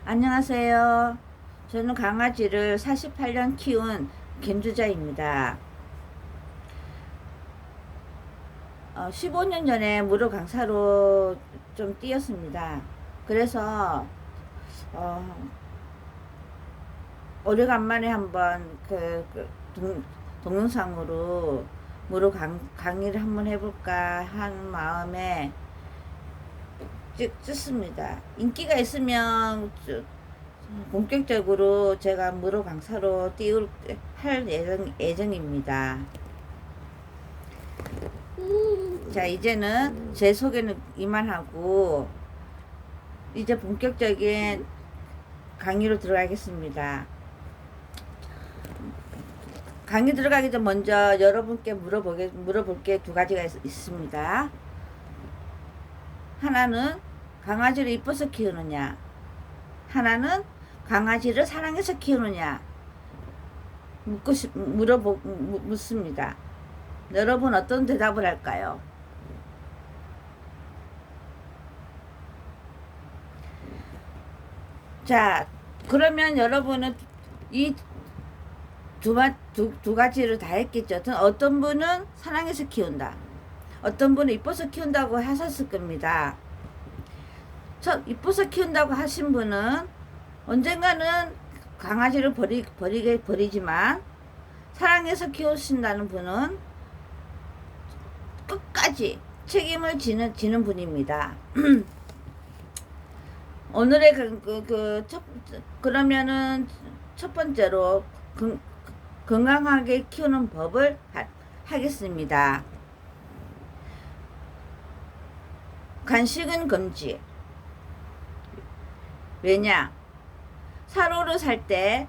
안녕하세요. 저는 강아지를 48년 키운 견주자입니다. 15년 전에 무료 강사로 좀 뛰었습니다. 그래서 어, 오래간만에 한번 동영상으로 무료 강의를 한번 해볼까 한 마음에 찍습니다. 인기가 있으면 본격적으로 제가 무료 강사로 할 예정입니다. 자, 이제는 제 소개는 이만하고 이제 본격적인 강의로 들어가겠습니다. 강의 들어가기 전 먼저 여러분께 물어볼 게 두 가지가 있습니다. 하나는 강아지를 이뻐서 키우느냐, 하나는 강아지를 사랑해서 키우느냐 묻습니다. 여러분 어떤 대답을 할까요? 자, 그러면 여러분은 이 두 가지를 다 했겠죠. 어떤 분은 사랑해서 키운다, 어떤 분은 이뻐서 키운다고 하셨을 겁니다. 이뻐서 키운다고 하신 분은 언젠가는 강아지를 버리지만 사랑해서 키우신다는 분은 끝까지 책임을 지는 분입니다. 오늘의 그러면은 첫 번째로 건강하게 키우는 법을 하겠습니다. 간식은 금지. 왜냐? 사료를 살 때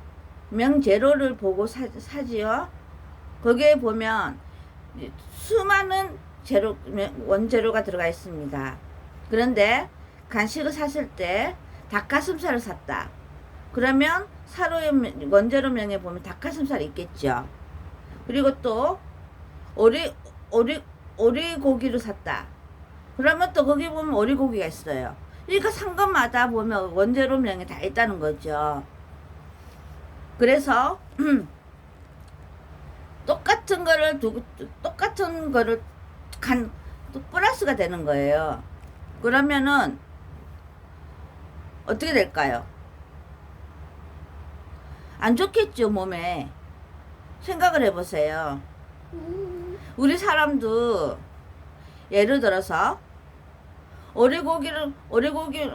명재료를 보고 사지요. 거기에 보면 수많은 원재료가 들어가 있습니다. 그런데 간식을 샀을 때 닭가슴살을 샀다. 그러면 사료의 원재료명에 보면 닭가슴살이 있겠죠. 그리고 또 오리고기를 샀다. 그러면 또 거기 보면 오리고기가 있어요. 그러니까 산 것마다 보면 원재료명에 다 있다는 거죠. 그래서 똑같은 거를 또 플러스가 되는 거예요. 그러면은 어떻게 될까요? 안 좋겠죠, 몸에. 생각을 해보세요. 우리 사람도 예를 들어서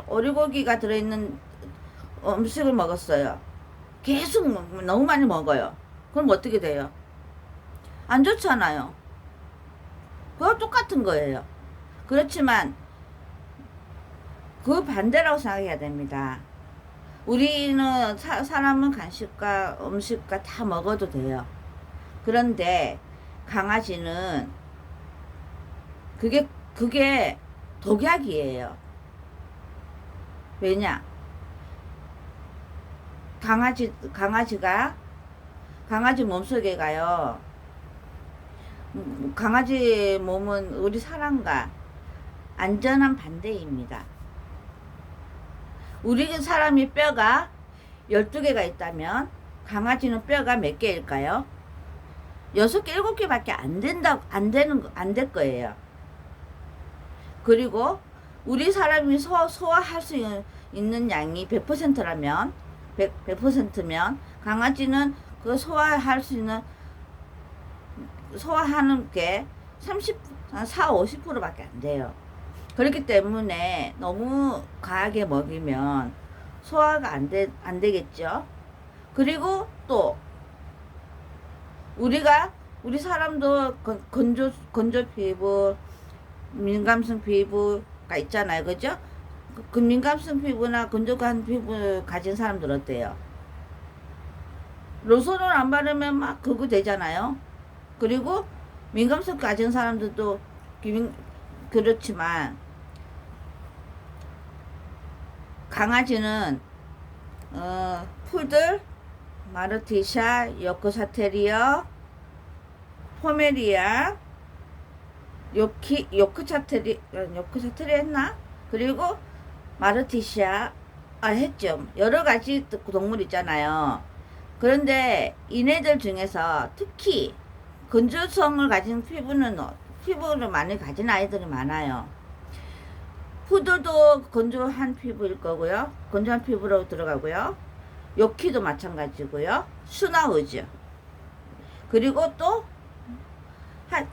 오리고기가 들어있는 음식을 먹었어요. 계속 너무 많이 먹어요. 그럼 어떻게 돼요? 안 좋잖아요. 그거 똑같은 거예요. 그렇지만 그 반대라고 생각해야 됩니다. 우리는 사람은 간식과 음식과 다 먹어도 돼요. 그런데 강아지는 그게 독약이에요. 왜냐? 강아지 몸속에가요. 강아지 몸은 우리 사람과 안전한 반대입니다. 우리 사람이 뼈가 12개가 있다면 강아지는 뼈가 몇 개일까요? 6개, 7개밖에 안 될 거예요. 그리고 우리 사람이 소화할 수 있는 양이 100%라면 100%면 강아지는 그 소화하는 게 50%밖에 안 돼요. 그렇기 때문에 너무 과하게 먹이면 소화가 안 되겠죠. 그리고 또 우리 사람도 건조 피부, 민감성 피부가 있잖아요. 그죠? 그 민감성 피부나 건조한 피부 가진 사람들 어때요? 로션을 안 바르면 막 그거 되잖아요. 그리고 민감성 가진 사람들도 그렇지만 강아지는 푸들, 마르티샤, 요크샤테리어, 포메리아, 요크샤테리 했나? 그리고 마르티샤, 했죠. 여러 가지 동물 있잖아요. 그런데 이네들 중에서 특히 건조성을 가진 피부를 많이 가진 아이들이 많아요. 푸들도 건조한 피부일 거고요. 건조한 피부로 들어가고요. 요키도 마찬가지고요. 슈나우즈. 그리고 또 한,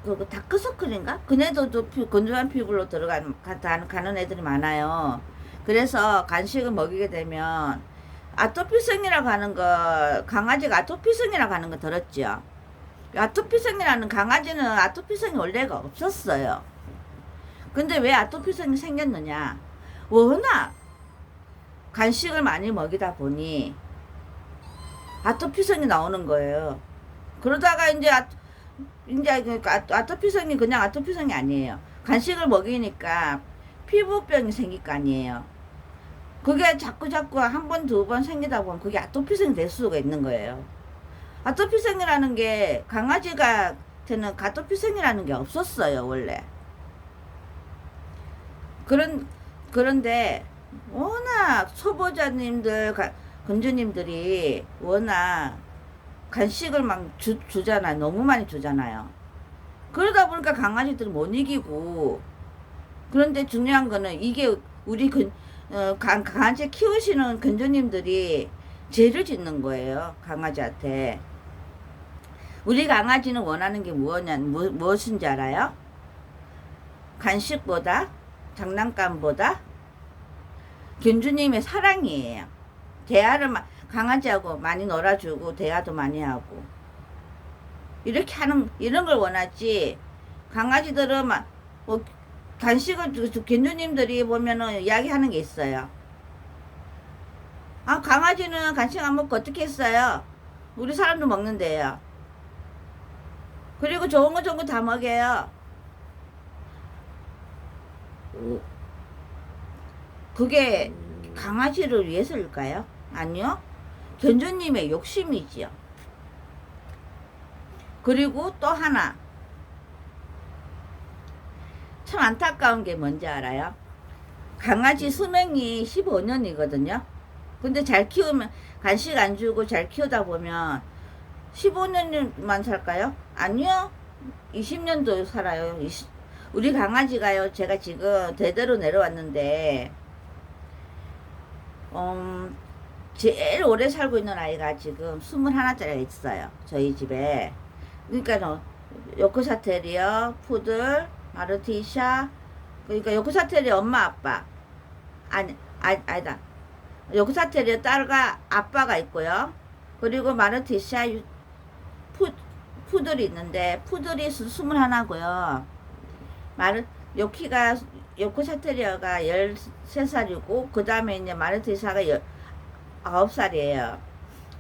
그 다크서클인가? 그네들도 건조한 피부로 가는 애들이 많아요. 그래서 간식을 먹이게 되면 아토피성이라고 하는 거, 강아지가 아토피성이라고 하는 거 들었죠? 아토피성이라는 강아지는 아토피성이 원래가 없었어요. 근데 왜 아토피성이 생겼느냐? 워낙 간식을 많이 먹이다 보니 아토피성이 나오는 거예요. 그러다가 이제 아토피성이 그냥 아토피성이 아니에요. 간식을 먹이니까 피부병이 생길 거 아니에요. 그게 자꾸 한 번, 두 번 생기다 보면 그게 아토피성이 될 수가 있는 거예요. 아토피성이라는 게 강아지한테는 아토피성이라는 게 없었어요, 원래. 그런데 워낙 초보자님들, 건조님들이 워낙 간식을 막 주잖아요. 너무 많이 주잖아요. 그러다 보니까 강아지들을 못 이기고, 그런데 중요한 거는 이게 우리 강아지 키우시는 건조님들이 죄를 짓는 거예요. 강아지한테. 우리 강아지는 원하는 게 무엇인지 알아요? 간식보다, 장난감보다 견주님의 사랑이에요. 강아지하고 많이 놀아주고 대화도 많이 하고 이런 걸 원하지. 강아지들은 간식을 견주님들이 보면은 이야기하는 게 있어요. 강아지는 간식 안 먹고 어떻게 했어요? 우리 사람도 먹는데요. 그리고 좋은 거 다 먹여요. 그게 강아지를 위해서일까요? 아니요. 견주님의 욕심이지요. 그리고 또 하나. 참 안타까운 게 뭔지 알아요? 강아지 수명이 15년이거든요. 근데 잘 키우면, 간식 안 주고 잘 키우다 보면 15년만 살까요? 아니요. 20년도 살아요. 우리 강아지가요, 제가 지금 대대로 내려왔는데, 제일 오래 살고 있는 아이가 지금 21짜리가 있어요. 저희 집에. 그러니까, 요크샤 테리어, 푸들, 마르티샤, 그러니까 요크샤 테리어 엄마, 아빠. 아니다. 요크샤 테리어 딸과 아빠가 있고요. 그리고 마르티샤, 푸들이 있는데, 푸들이 21고요. 요크샤 테리어가 13살이고, 그 다음에 이제 마르티샤가 9살이에요.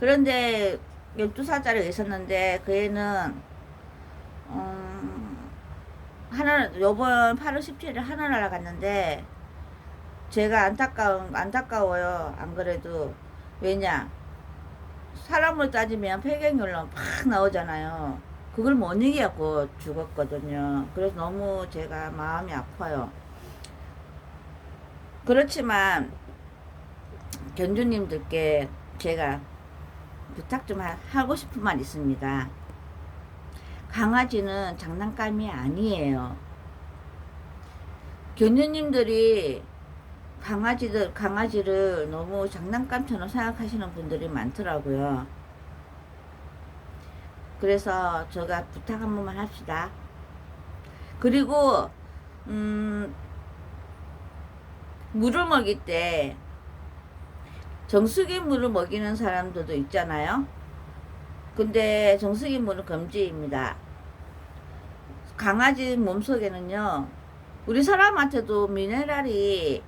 그런데 12살짜리가 있었는데, 그 애는, 요번 8월 17일에 하늘나라 갔는데, 제가 안타까워요. 안 그래도. 왜냐? 사람으로 따지면 폐경혈로 팍 나오잖아요. 그걸 못 이겨갖고 죽었거든요. 그래서 너무 제가 마음이 아파요. 그렇지만 견주님들께 제가 부탁 좀 하고 싶은 말 있습니다. 강아지는 장난감이 아니에요. 견주님들이 강아지를 너무 장난감처럼 생각하시는 분들이 많더라고요. 그래서 제가 부탁 한 번만 합시다. 그리고 물을 먹일 때 정수기 물을 먹이는 사람들도 있잖아요. 근데 정수기 물은 금지입니다. 강아지 몸속에는요, 우리 사람한테도 미네랄이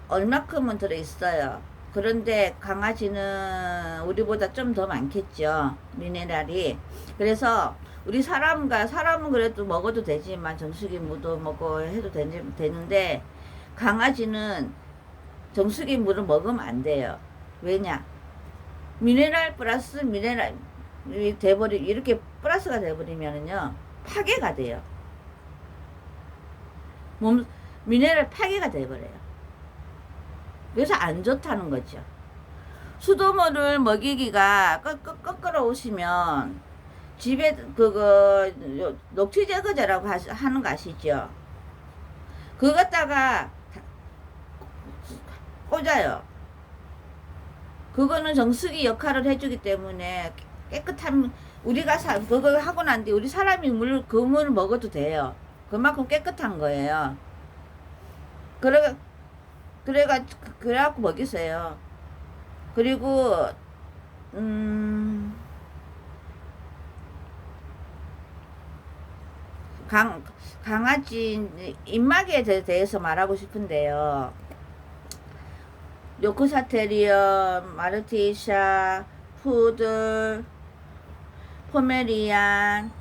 얼마큼은 들어있어요. 그런데 강아지는 우리보다 좀 더 많겠죠, 미네랄이. 그래서 우리 사람은 그래도 먹어도 되지만 정수기 물도 먹고 해도 되는데, 강아지는 정수기 물을 먹으면 안 돼요. 왜냐? 미네랄 플러스 미네랄 이렇게 플러스가 돼버리면은요, 파괴가 돼요. 미네랄 파괴가 돼버려요. 그래서 안 좋다는 거죠. 수돗물을 먹이기가 거꾸로 오시면 집에 그거 녹취 제거제라고 하는 거 아시죠? 그거 갖다가 꽂아요. 그거는 정수기 역할을 해주기 때문에 깨끗한, 우리가 그거 하고 난 뒤 우리 사람이 그 물을 먹어도 돼요. 그만큼 깨끗한 거예요. 그래갖고 먹이세요. 그리고 강아지 입마개에 대해서 말하고 싶은데요. 요크샤 테리어, 마르티샤, 푸들, 포메리안,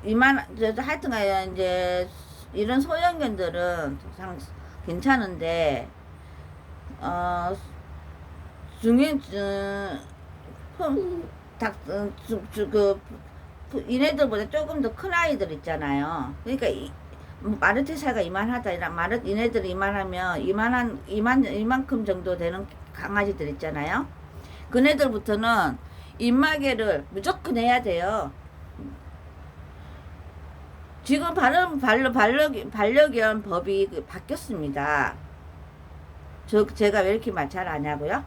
하여튼간 이제 이런 소형견들은 괜찮은데, 얘네들보다 조금 더 큰 아이들 있잖아요. 그러니까 마르티샤가 이만하다, 얘네들이 이만하면 이만큼 정도 되는 강아지들 있잖아요. 그네들부터는 입마개를 무조건 해야 돼요. 지금 반려견 법이 바뀌었습니다. 제가 왜 이렇게 잘 아냐고요?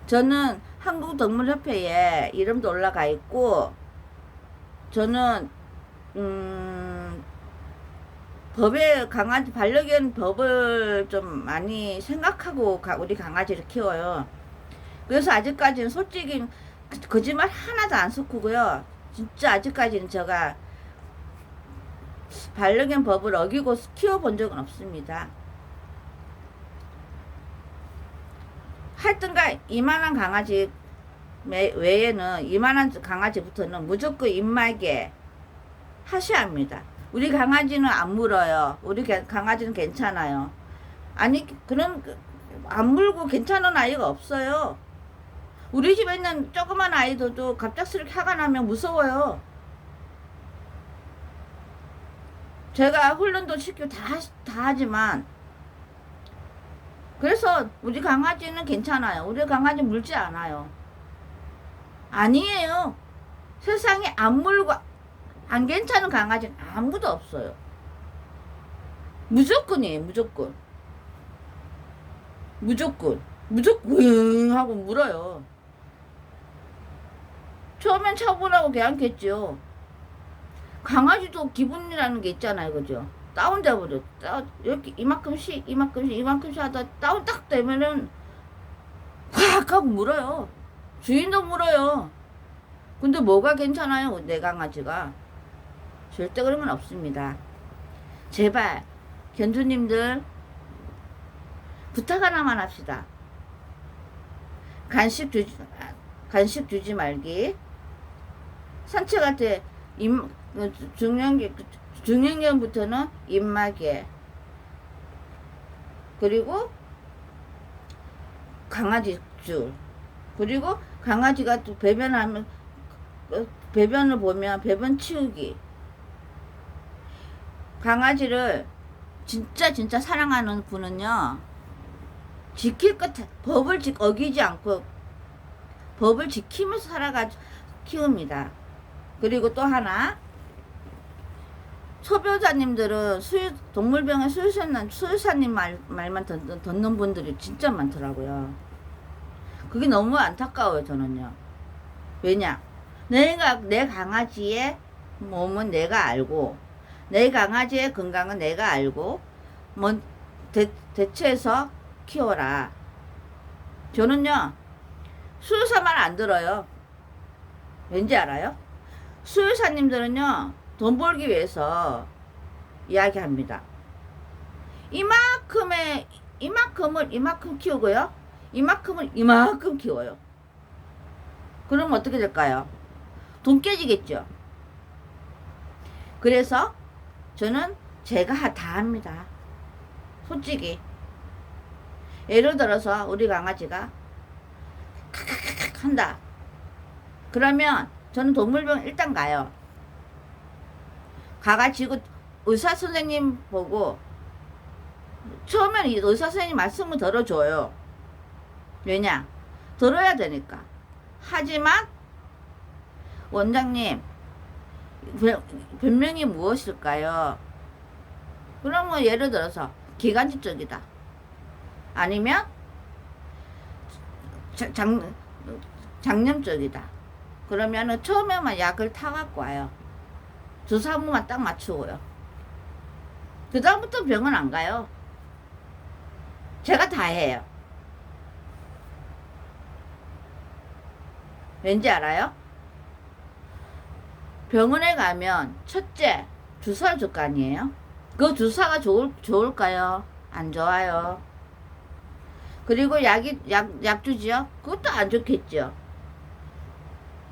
저는 한국동물협회에 이름도 올라가 있고, 저는 반려견 법을 좀 많이 생각하고 우리 강아지를 키워요. 그래서 아직까지는 솔직히 거짓말 하나도 안 섞고요. 진짜 아직까지는 제가 반려견 법을 어기고 키워본 적은 없습니다. 하여튼간 이만한 강아지 외에는, 이만한 강아지부터는 무조건 입마개 하셔야 합니다. 우리 강아지는 안 물어요. 우리 강아지는 괜찮아요. 아니, 안 물고 괜찮은 아이가 없어요. 우리 집에 있는 조그만 아이들도 갑작스럽게 화가 나면 무서워요. 제가 훈련도 시키고 다 하지만, 그래서 우리 강아지는 괜찮아요. 우리 강아지 물지 않아요. 아니에요. 세상에 안 물고 안 괜찮은 강아지는 아무도 없어요. 무조건이에요. 무조건 하고 물어요. 처음엔 차분하고 괜찮겠죠. 강아지도 기분이라는 게 있잖아요. 그죠? 다운 돼버려. 이렇게 이만큼씩 하다 다운 딱 되면은 확 하고 물어요. 주인도 물어요. 근데 뭐가 괜찮아요? 내 강아지가. 절대 그런 건 없습니다. 제발 견주님들 부탁 하나만 합시다. 간식 주지 말기. 산책할 때 중형견부터는 입마개, 그리고 강아지 줄, 그리고 강아지가 또 배변을 보면 배변 치우기. 강아지를 진짜 사랑하는 분은요, 지킬 것, 법을 어기지 않고 법을 지키면서 키웁니다. 그리고 또 하나, 소비자님들은 동물병원 수의사님 말만 듣는 분들이 진짜 많더라고요. 그게 너무 안타까워요, 저는요. 왜냐? 내 강아지의 몸은 내가 알고, 내 강아지의 건강은 내가 알고, 대처해서 키워라. 저는요, 수의사 말 안 들어요. 왠지 알아요? 수의사님들은요, 돈 벌기 위해서 이야기합니다. 이만큼을 이만큼 키우고요, 이만큼을 이만큼 키워요. 그럼 어떻게 될까요? 돈 깨지겠죠. 그래서 저는 제가 다 합니다. 솔직히. 예를 들어서 우리 강아지가 칵칵칵 한다. 그러면 저는 동물병원 일단 가요. 가가지고 의사 선생님 보고 처음에는 이 의사 선생님 말씀을 들어줘요. 왜냐? 들어야 되니까. 하지만 원장님 변명이 무엇일까요? 그러면 예를 들어서 기관지 쪽이다. 아니면 장염 쪽이다. 그러면은 처음에만 약을 타갖고 와요. 주사 한 번만 딱 맞추고요. 그 다음부터 병원 안 가요. 제가 다 해요. 왠지 알아요? 병원에 가면 첫째 주사를 줄 거 아니에요? 그 주사가 좋을까요? 안 좋아요. 그리고 약 주지요? 그것도 안 좋겠죠.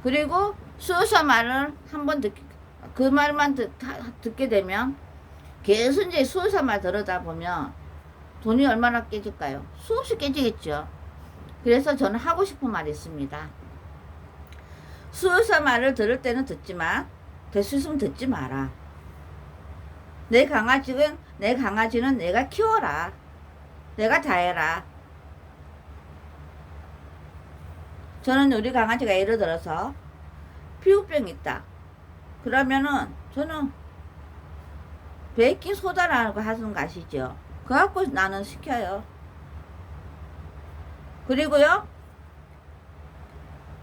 그리고 수의사 말을 한번 그 말만 듣게 되면 계속 이제 수의사 말 들어다 보면 돈이 얼마나 깨질까요? 수없이 깨지겠죠. 그래서 저는 하고 싶은 말이 있습니다. 수의사 말을 들을 때는 듣지만 될 수 있으면 듣지 마라. 내 강아지는 내가 키워라. 내가 다 해라. 저는 우리 강아지가 예를 들어서 피부병이 있다. 그러면은 저는 베이킹 소다라는 거 하는 거 아시죠? 그거 갖고 나는 시켜요. 그리고요,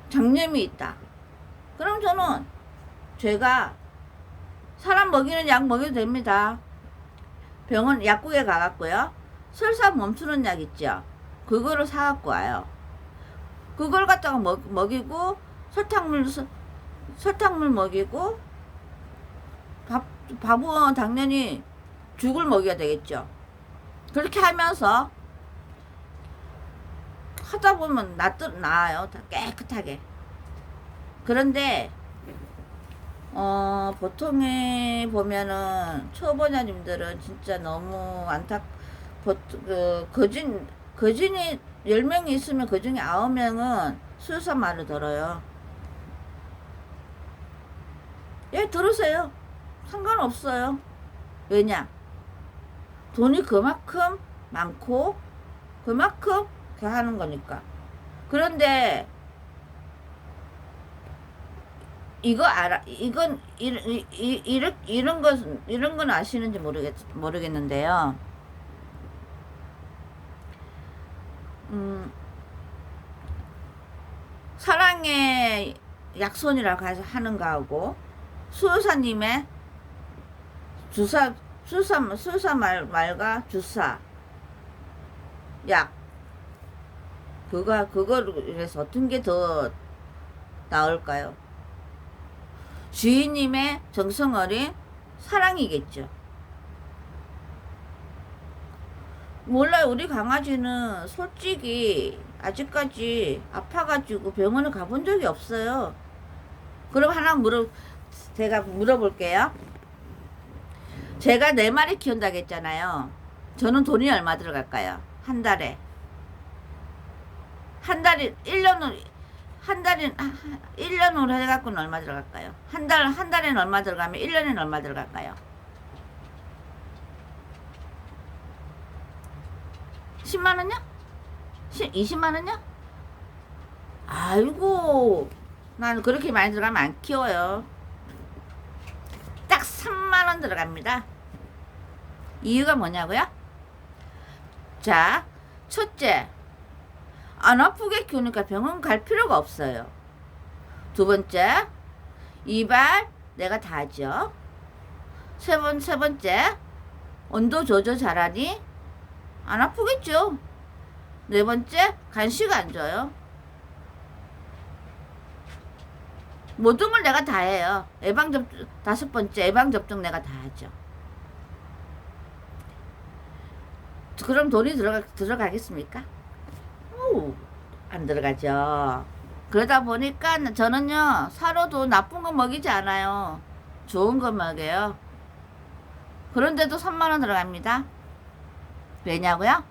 장염이 있다. 그럼 저는 제가 사람 먹이는 약 먹여도 됩니다. 병원 약국에 가갖고요, 설사 멈추는 약 있죠? 그거를 사갖고 와요. 그걸 갖다가 먹이고 설탕물 먹이고 밥은 당연히 죽을 먹여야 되겠죠. 그렇게 하면서 하다 보면 나아요. 다 깨끗하게. 그런데 보통에 보면은 초보자님들은 진짜 너무 거진이 10명이 있으면 그 중에 9명은 수의사 말을 들어요. 예, 들으세요. 상관없어요. 왜냐? 돈이 그만큼 많고 그만큼 하는 거니까. 그런데 이런 건 아시는지 모르겠는데요. 사랑의 약손이라고 해서 하는 거하고 수의사님의 수의사 말과 주사 약 그거를 해서 어떤 게 더 나을까요? 주인님의 정성 어린 사랑이겠죠. 몰라요. 우리 강아지는 솔직히 아직까지 아파가지고 병원을 가본 적이 없어요. 그럼 제가 물어볼게요. 제가 4마리 키운다고 했잖아요. 저는 돈이 얼마 들어갈까요? 한 달에 1년으로 해갖고는 얼마 들어갈까요? 한 달에는 얼마 들어가면 1년에는 얼마 들어갈까요? 10만원요? 20만원요? 아이고, 난 그렇게 많이 들어가면 안 키워요. 딱 3만원 들어갑니다. 이유가 뭐냐고요? 자, 첫째, 안 아프게 키우니까 병원 갈 필요가 없어요. 두 번째, 이발 내가 다 하죠. 세 번째, 온도 조절 잘하니 안 아프겠죠. 네 번째, 간식 안 줘요. 모든 걸 내가 다 해요. 다섯 번째, 예방접종 내가 다 하죠. 그럼 돈이 들어가겠습니까? 안 들어가죠. 그러다 보니까 저는요, 사료도 나쁜 거 먹이지 않아요. 좋은 거 먹여요. 그런데도 3만원 들어갑니다. 왜냐고요?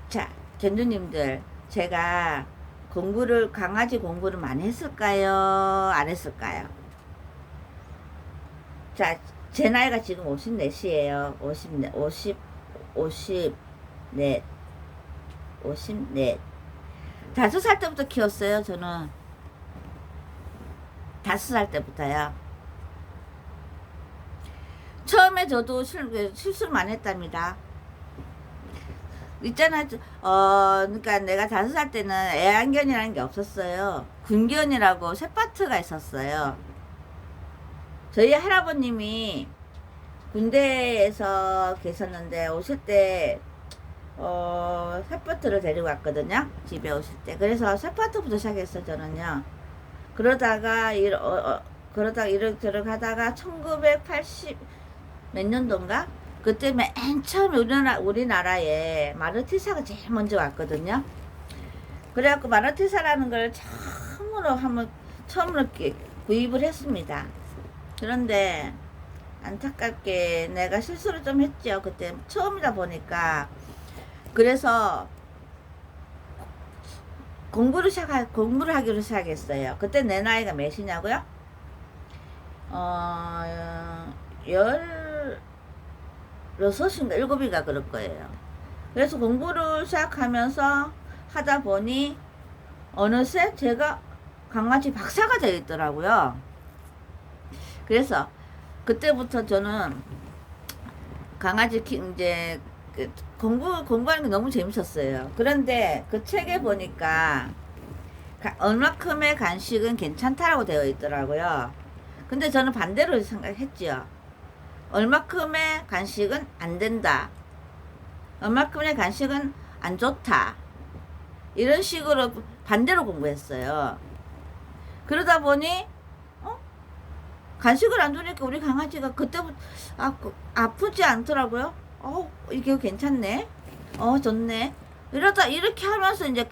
자, 견주님들, 제가 강아지 공부를 많이 했을까요? 안 했을까요? 자, 제 나이가 지금 54이에요. 54, 54, 54. 5살 때부터 키웠어요, 저는. 5살 때부터요. 처음에 저도 실수를 많이 했답니다. 있잖아, 그러니까 내가 5살 때는 애완견이라는 게 없었어요. 군견이라고 셋바트가 있었어요. 저희 할아버님이 군대에서 계셨는데 오실 때 셋바트를 데리고 왔거든요. 집에 오실 때. 그래서 셋바트부터 시작했어요, 저는요. 그러다가 이렇저렇 하다가 1980 몇 년도인가? 그때 맨 처음에 우리나라에 마르티사가 제일 먼저 왔거든요. 그래갖고 마르티사라는 걸 처음으로 구입을 했습니다. 그런데 안타깝게 내가 실수를 좀 했죠. 그때 처음이다 보니까. 그래서 공부를 하기로 시작했어요. 그때 내 나이가 몇이냐고요? 16인가 7인가 그럴 거예요. 그래서 공부를 시작하면서 하다 보니 어느새 제가 강아지 박사가 되어 있더라고요. 그래서 그때부터 저는 강아지 이제 공부하는 게 너무 재밌었어요. 그런데 그 책에 보니까 얼마큼의 간식은 괜찮다라고 되어 있더라고요. 근데 저는 반대로 생각했죠. 얼마큼의 간식은 안 된다. 얼마큼의 간식은 안 좋다. 이런 식으로 반대로 공부했어요. 그러다 보니 간식을 안 주니까 우리 강아지가 그때부터 아프지 않더라고요. 이게 괜찮네. 좋네. 이렇게 하면서 이제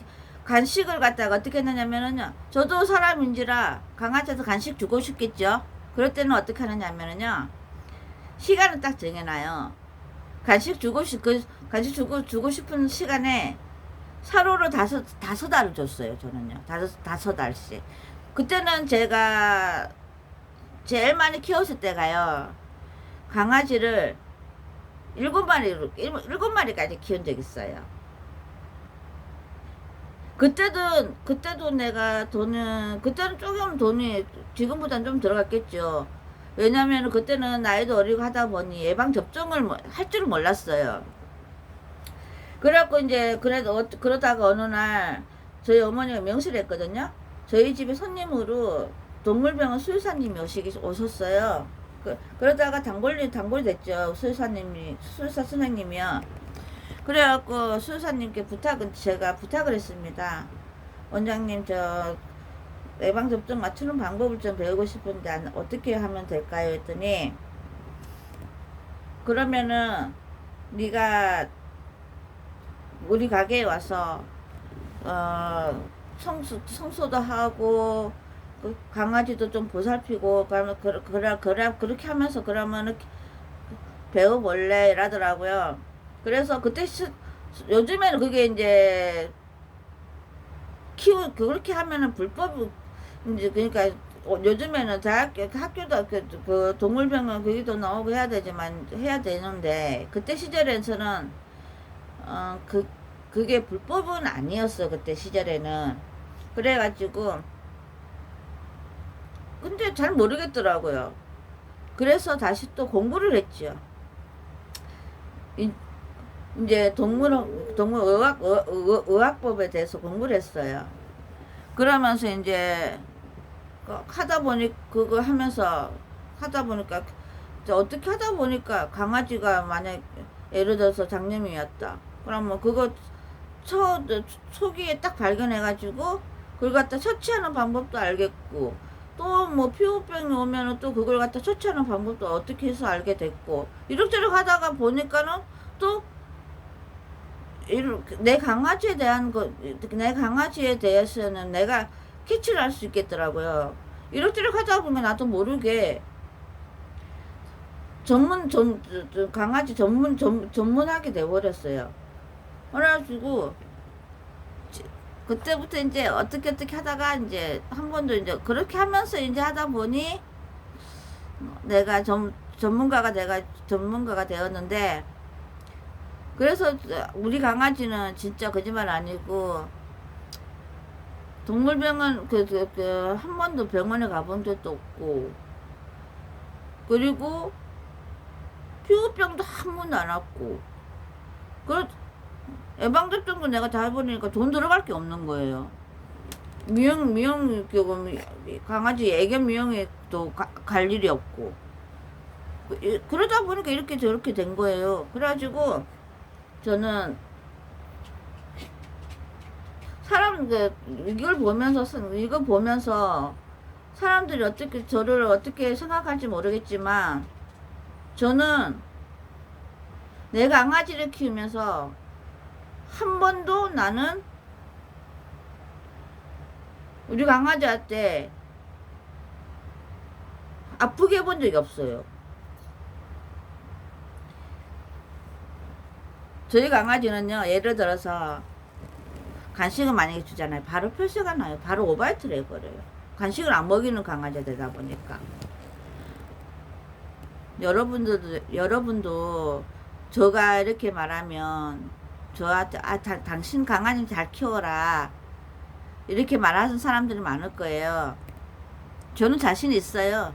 간식을 갖다가 어떻게 했느냐면은요. 저도 사람인지라 강아지한테 간식 주고 싶겠죠. 그럴 때는 어떻게 하느냐면은요. 시간을 딱 정해놔요. 간식 주고 싶은 시간에 사료를 다섯 알을 줬어요. 저는요. 다섯 알씩. 그때는 제가 제일 많이 키웠을 때가요. 강아지를 7마리까지 키운 적 있어요. 그때도 내가 그때는 조금 돈이 지금보다는 좀 들어갔겠죠. 왜냐면 그때는 나이도 어리고 하다 보니 예방접종을 할 줄을 몰랐어요. 그래갖고 이제 그러다가 어느 날 저희 어머니가 명시를 했거든요. 저희 집에 손님으로 동물병원 수의사님이 오셨어요. 그러다가 단골이 됐죠. 수의사 선생님이요. 그래갖고 수의사님께 제가 부탁을 했습니다. 원장님, 저 예방접종 맞추는 방법을 좀 배우고 싶은데 어떻게 하면 될까요? 했더니 그러면은 네가 우리 가게에 와서 청소도 하고 그 강아지도 좀 보살피고 그렇게 하면서 그러면은 배워볼래 이러더라고요. 그래서 그때 요즘에는 그게 이제 그렇게 하면은 불법 이제 그러니까 요즘에는 학교도 그 동물병원 거기도 나오고 해야 되는데 그때 시절에서는 그게 불법은 아니었어. 그때 시절에는. 그래가지고 근데 잘 모르겠더라고요. 그래서 다시 또 공부를 했죠. 이제 의학법에 대해서 공부를 했어요. 그러면서 이제 그거 하면서 하다 보니까 어떻게 하다 보니까 강아지가 만약 예를 들어서 장염이었다. 그러면 그거 초기에 딱 발견해가지고 그걸 갖다 처치하는 방법도 알겠고 또 뭐 피부병이 오면은 또 그걸 갖다 처치하는 방법도 어떻게 해서 알게 됐고 이렇저렇 하다가 보니까는 또 내 강아지에 대해서는 내가 캐치를 할 수 있겠더라고요. 이렇저렇 하다 보면 나도 모르게 강아지 전문하게 돼버렸어요. 그래가지고 그때부터 이제 어떻게 하다가 이제 한 번도 이제 그렇게 하면서 이제 하다 보니 내가 전문가가 되었는데, 그래서 우리 강아지는 진짜 거짓말 아니고 동물병원 한 번도 병원에 가본 적도 없고, 그리고 피부병도 한 번도 안 왔고, 그 예방접종도 내가 다 해보니까 돈 들어갈 게 없는 거예요. 강아지 애견 미용에도 갈 일이 없고, 그러다 보니까 이렇게 저렇게 된 거예요. 그래가지고 저는 이걸 보면서 사람들이 저를 어떻게 생각할지 모르겠지만, 저는 내 강아지를 키우면서 한 번도 나는 우리 강아지한테 아프게 해본 적이 없어요. 저희 강아지는요, 예를 들어서 간식을 만약에 주잖아요. 바로 표시가 나요. 바로 오바이트를 해버려요. 간식을 안 먹이는 강아지가 되다 보니까. 여러분도 저가 이렇게 말하면 저한테 당신 강아지 잘 키워라 이렇게 말하는 사람들이 많을 거예요. 저는 자신 있어요.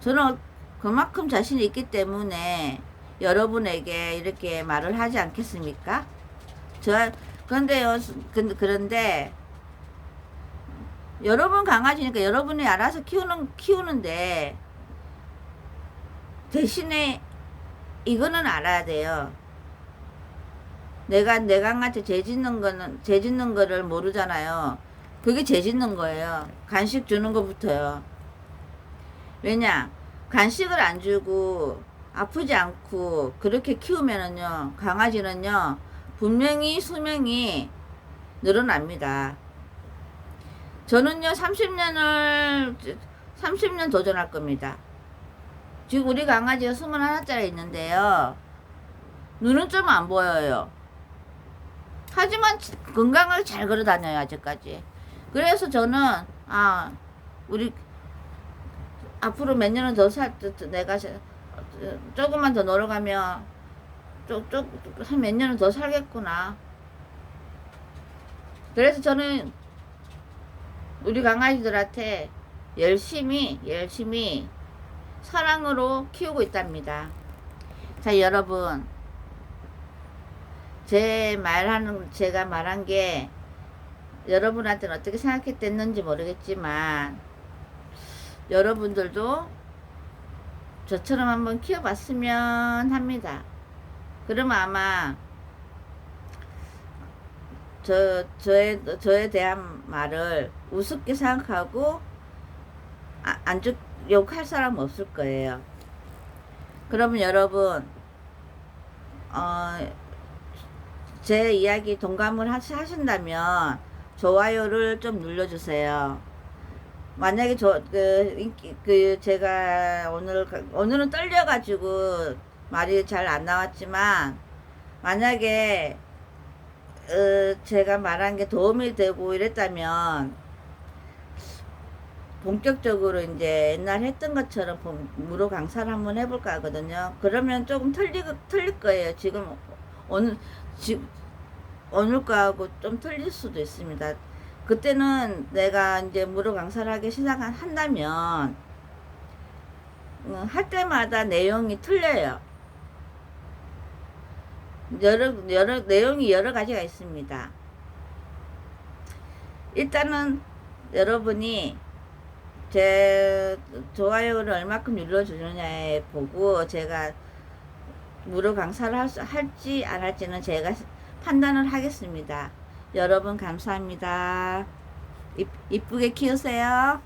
저는 그만큼 자신이 있기 때문에 여러분에게 이렇게 말을 하지 않겠습니까? 그런데 여러분 강아지니까 여러분이 알아서 키우는데, 대신에 이거는 알아야 돼요. 내가 내 강아지 죄 짓는 거를 모르잖아요. 그게 죄 짓는 거예요. 간식 주는 것부터요. 왜냐? 간식을 안 주고 아프지 않고 그렇게 키우면은요, 강아지는요, 분명히 수명이 늘어납니다. 저는요, 30년 도전할 겁니다. 지금 우리 강아지가 21살짜리 있는데요, 눈은 좀 안 보여요. 하지만 건강을 잘 걸어 다녀요, 아직까지. 그래서 저는, 우리, 앞으로 몇 년은 더 내가 조금만 더 놀아가면, 한 몇 년은 더 살겠구나. 그래서 저는 우리 강아지들한테 열심히 사랑으로 키우고 있답니다. 자, 여러분, 제가 말한 게 여러분한테는 어떻게 생각했는지 모르겠지만, 여러분들도 저처럼 한번 키워봤으면 합니다. 그러면 아마 저에 대한 말을 우습게 생각하고 욕할 사람 없을 거예요. 그러면 여러분, 제 이야기 동감을 하신다면 좋아요를 좀 눌러주세요. 만약에 제가 오늘은 떨려가지고 말이 잘 안 나왔지만, 만약에 제가 말한 게 도움이 되고 이랬다면 본격적으로 이제 옛날 했던 것처럼 무료 강사를 한번 해볼까 하거든요. 그러면 조금 틀릴 거예요. 오늘 거하고 좀 틀릴 수도 있습니다. 그때는 내가 이제 무료 강사를 하기 한다면 할 때마다 내용이 틀려요. 내용이 여러 가지가 있습니다. 일단은 여러분이 제 좋아요를 얼마큼 눌러주느냐에 보고 제가 무료 강사를 할지 안 할지는 제가 판단을 하겠습니다. 여러분 감사합니다. 이쁘게 키우세요.